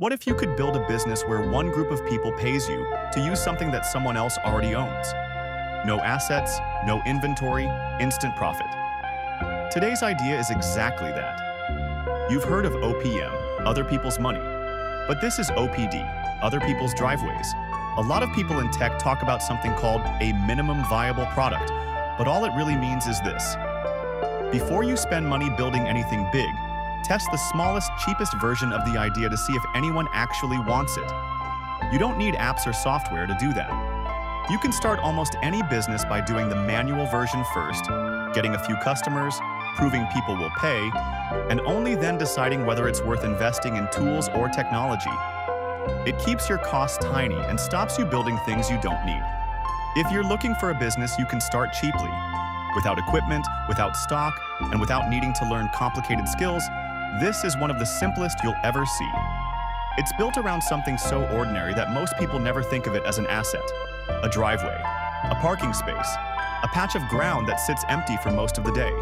What if you could build a business where one group of people pays you to use something that someone else already owns? No assets, no inventory, instant profit. Today's idea is exactly that. You've heard of OPM, other people's money, but this is OPD, other people's driveways. A lot of people in tech talk about something called a minimum viable product, but all it really means is this. Before you spend money building anything big, test the smallest, cheapest version of the idea to see if anyone actually wants it. You don't need apps or software to do that. You can start almost any business by doing the manual version first, getting a few customers, proving people will pay, and only then deciding whether it's worth investing in tools or technology. It keeps your costs tiny and stops you building things you don't need. If you're looking for a business, you can start cheaply. Without equipment, without stock, and without needing to learn complicated skills, this is one of the simplest you'll ever see. It's built around something so ordinary that most people never think of it as an asset. A driveway, a parking space, a patch of ground that sits empty for most of the day.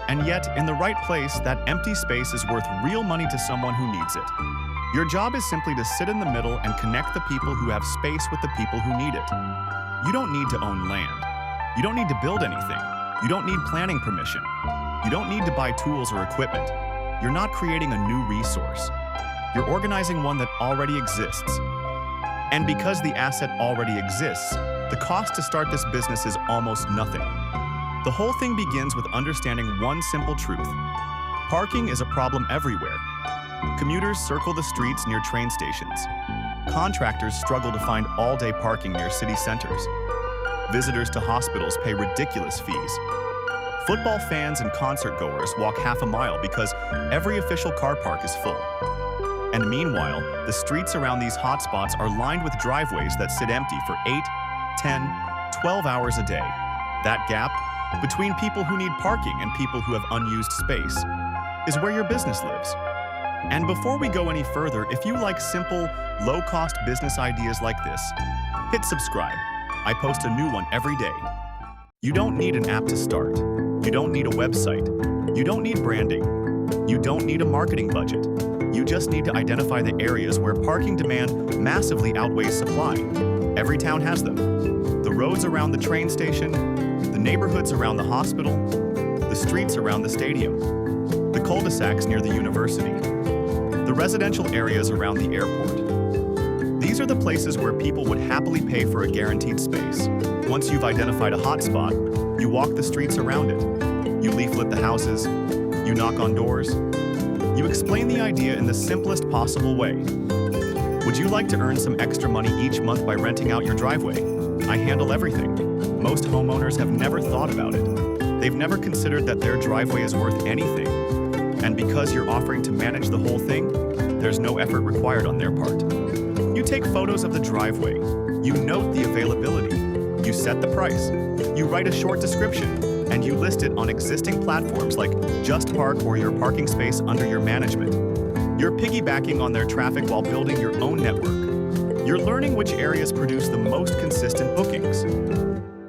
And yet, in the right place, that empty space is worth real money to someone who needs it. Your job is simply to sit in the middle and connect the people who have space with the people who need it. You don't need to own land. You don't need to build anything. You don't need planning permission. You don't need to buy tools or equipment. You're not creating a new resource. You're organizing one that already exists. And because the asset already exists, the cost to start this business is almost nothing. The whole thing begins with understanding one simple truth. Parking is a problem everywhere. Commuters circle the streets near train stations. Contractors struggle to find all-day parking near city centers. Visitors to hospitals pay ridiculous fees. Football fans and concert-goers walk half a mile because every official car park is full. And meanwhile, the streets around these hotspots are lined with driveways that sit empty for 8, 10, 12 hours a day. That gap between people who need parking and people who have unused space is where your business lives. And before we go any further, if you like simple, low-cost business ideas like this, hit subscribe. I post a new one every day. You don't need an app to start. You don't need a website. You don't need branding. You don't need a marketing budget. You just need to identify the areas where parking demand massively outweighs supply. Every town has them. The roads around the train station, the neighborhoods around the hospital, the streets around the stadium, the cul-de-sacs near the university, the residential areas around the airport. These are the places where people would happily pay for a guaranteed space. Once you've identified a hotspot, you walk the streets around it. You leaflet the houses. You knock on doors. You explain the idea in the simplest possible way. Would you like to earn some extra money each month by renting out your driveway? I handle everything. Most homeowners have never thought about it. They've never considered that their driveway is worth anything. And because you're offering to manage the whole thing, there's no effort required on their part. You take photos of the driveway. You note the availability. You set the price. You write a short description. And you list it on existing platforms like Just Park or your parking space under your management. You're piggybacking on their traffic while building your own network. You're learning which areas produce the most consistent bookings.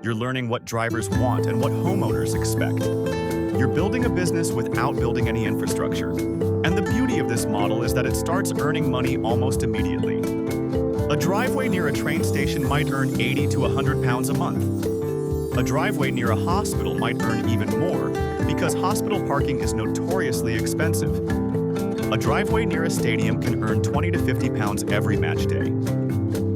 You're learning what drivers want and what homeowners expect. You're building a business without building any infrastructure. And the beauty of this model is that it starts earning money almost immediately. A driveway near a train station might earn 80 to 100 pounds a month. A driveway near a hospital might earn even more because hospital parking is notoriously expensive. A driveway near a stadium can earn 20 to 50 pounds every match day.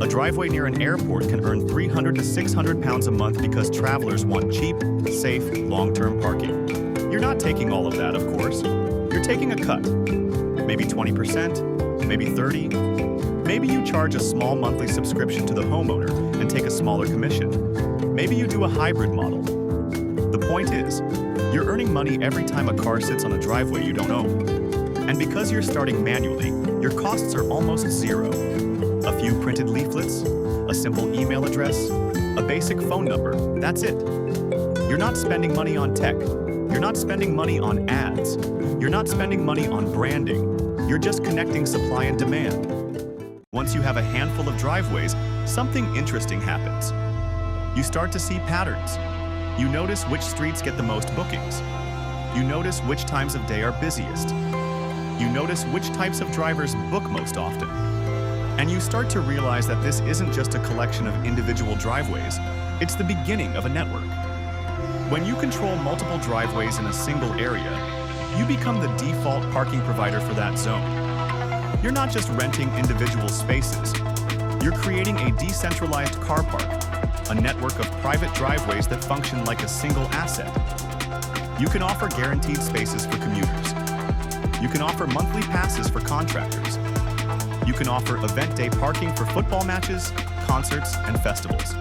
A driveway near an airport can earn 300 to 600 pounds a month because travelers want cheap, safe, long-term parking. You're not taking all of that, of course. You're taking a cut. Maybe 20%, maybe 30%. Maybe you charge a small monthly subscription to the homeowner and take a smaller commission. Maybe you do a hybrid model. The point is, you're earning money every time a car sits on a driveway you don't own. And because you're starting manually, your costs are almost zero. A few printed leaflets, a simple email address, a basic phone number, that's it. You're not spending money on tech. You're not spending money on ads. You're not spending money on branding. You're just connecting supply and demand. Once you have a handful of driveways, something interesting happens. You start to see patterns. You notice which streets get the most bookings. You notice which times of day are busiest. You notice which types of drivers book most often. And you start to realize that this isn't just a collection of individual driveways, it's the beginning of a network. When you control multiple driveways in a single area, you become the default parking provider for that zone. You're not just renting individual spaces, you're creating a decentralized car park, a network of private driveways that function like a single asset. You can offer guaranteed spaces for commuters. You can offer monthly passes for contractors. You can offer event day parking for football matches, concerts, and festivals.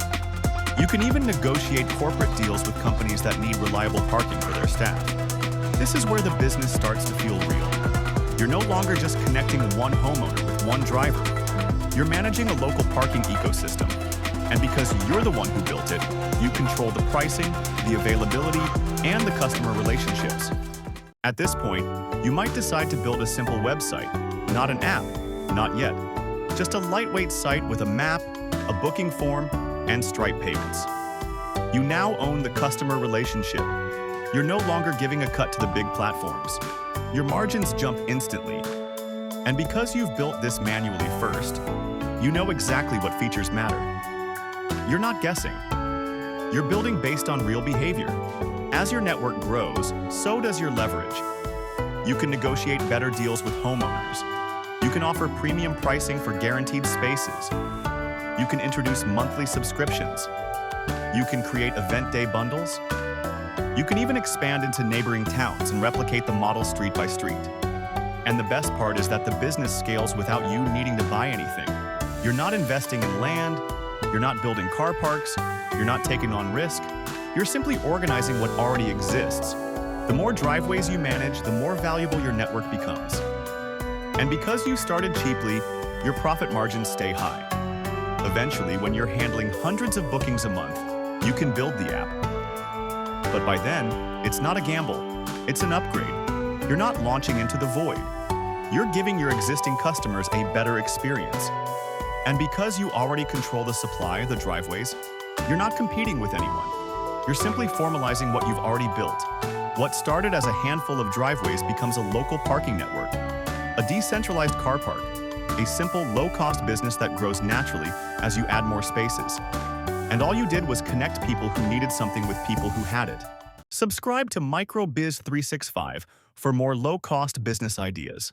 You can even negotiate corporate deals with companies that need reliable parking for their staff. This is where the business starts to feel real. You're no longer just connecting one homeowner with one driver. You're managing a local parking ecosystem. And because you're the one who built it, you control the pricing, the availability, and the customer relationships. At this point, you might decide to build a simple website, not an app, not yet. Just a lightweight site with a map, a booking form, and Stripe payments. You now own the customer relationship. You're no longer giving a cut to the big platforms. Your margins jump instantly. And because you've built this manually first, you know exactly what features matter. You're not guessing. You're building based on real behavior. As your network grows, so does your leverage. You can negotiate better deals with homeowners. You can offer premium pricing for guaranteed spaces. You can introduce monthly subscriptions. You can create event day bundles. You can even expand into neighboring towns and replicate the model street by street. And the best part is that the business scales without you needing to buy anything. You're not investing in land, you're not building car parks, you're not taking on risk. You're simply organizing what already exists. The more driveways you manage, the more valuable your network becomes. And because you started cheaply, your profit margins stay high. Eventually, when you're handling hundreds of bookings a month, you can build the app. But by then, it's not a gamble, it's an upgrade. You're not launching into the void. You're giving your existing customers a better experience. And because you already control the supply of the driveways, you're not competing with anyone. You're simply formalizing what you've already built. What started as a handful of driveways becomes a local parking network, a decentralized car park, a simple, low-cost business that grows naturally as you add more spaces. And all you did was connect people who needed something with people who had it. Subscribe to MicroBiz 365 for more low-cost business ideas.